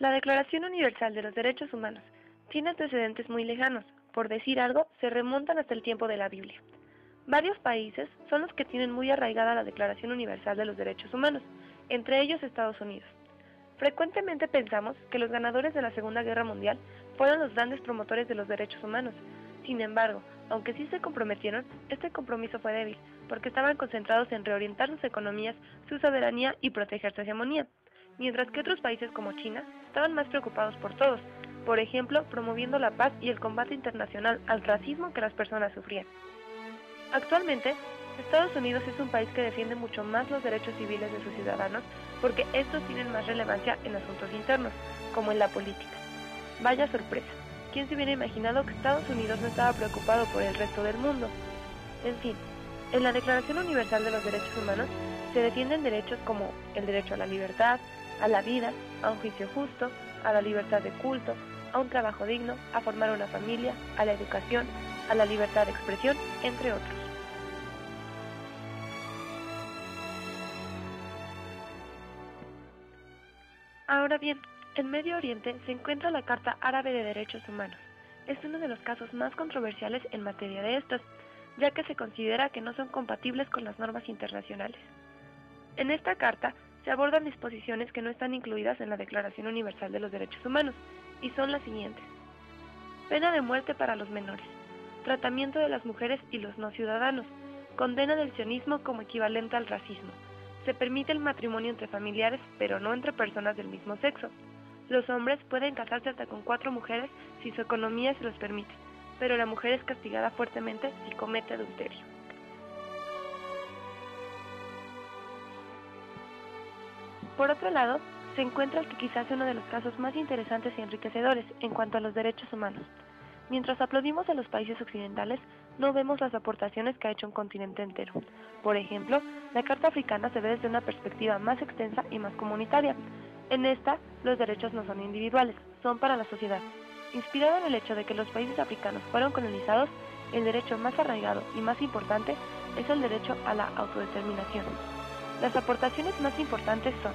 La Declaración Universal de los Derechos Humanos tiene antecedentes muy lejanos, por decir algo, se remontan hasta el tiempo de la Biblia. Varios países son los que tienen muy arraigada la Declaración Universal de los Derechos Humanos, entre ellos Estados Unidos. Frecuentemente pensamos que los ganadores de la Segunda Guerra Mundial fueron los grandes promotores de los derechos humanos. Sin embargo, aunque sí se comprometieron, este compromiso fue débil, porque estaban concentrados en reorientar sus economías, su soberanía y proteger su hegemonía, mientras que otros países como China estaban más preocupados por todos, por ejemplo, promoviendo la paz y el combate internacional al racismo que las personas sufrían. Actualmente, Estados Unidos es un país que defiende mucho más los derechos civiles de sus ciudadanos porque estos tienen más relevancia en asuntos internos, como en la política. Vaya sorpresa, ¿quién se hubiera imaginado que Estados Unidos no estaba preocupado por el resto del mundo? En fin, en la Declaración Universal de los Derechos Humanos se defienden derechos como el derecho a la libertad, a la vida, a un juicio justo, a la libertad de culto, a un trabajo digno, a formar una familia, a la educación, a la libertad de expresión, entre otros. Ahora bien, en Medio Oriente se encuentra la Carta Árabe de Derechos Humanos. Es uno de los casos más controversiales en materia de estos, ya que se considera que no son compatibles con las normas internacionales. En esta carta se abordan disposiciones que no están incluidas en la Declaración Universal de los Derechos Humanos, y son las siguientes. Pena de muerte para los menores, tratamiento de las mujeres y los no ciudadanos, condena del sionismo como equivalente al racismo. Se permite el matrimonio entre familiares, pero no entre personas del mismo sexo. Los hombres pueden casarse hasta con 4 mujeres si su economía se los permite, pero la mujer es castigada fuertemente si comete adulterio. Por otro lado, se encuentra el que quizás sea uno de los casos más interesantes y enriquecedores en cuanto a los derechos humanos. Mientras aplaudimos a los países occidentales, no vemos las aportaciones que ha hecho un continente entero. Por ejemplo, la Carta Africana se ve desde una perspectiva más extensa y más comunitaria. En esta, los derechos no son individuales, son para la sociedad. Inspirado en el hecho de que los países africanos fueron colonizados, el derecho más arraigado y más importante es el derecho a la autodeterminación. Las aportaciones más importantes son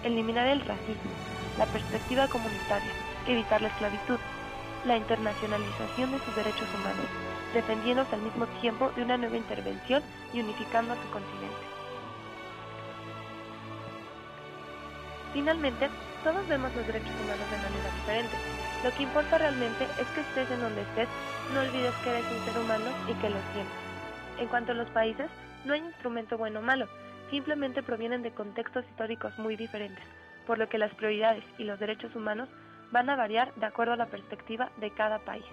eliminar el racismo, la perspectiva comunitaria, evitar la esclavitud, la internacionalización de sus derechos humanos, defendiéndose al mismo tiempo de una nueva intervención y unificando a su continente. Finalmente, todos vemos los derechos humanos de manera diferente. Lo que importa realmente es que estés en donde estés, no olvides que eres un ser humano y que los tienes. En cuanto a los países, no hay instrumento bueno o malo, simplemente provienen de contextos históricos muy diferentes, por lo que las prioridades y los derechos humanos van a variar de acuerdo a la perspectiva de cada país.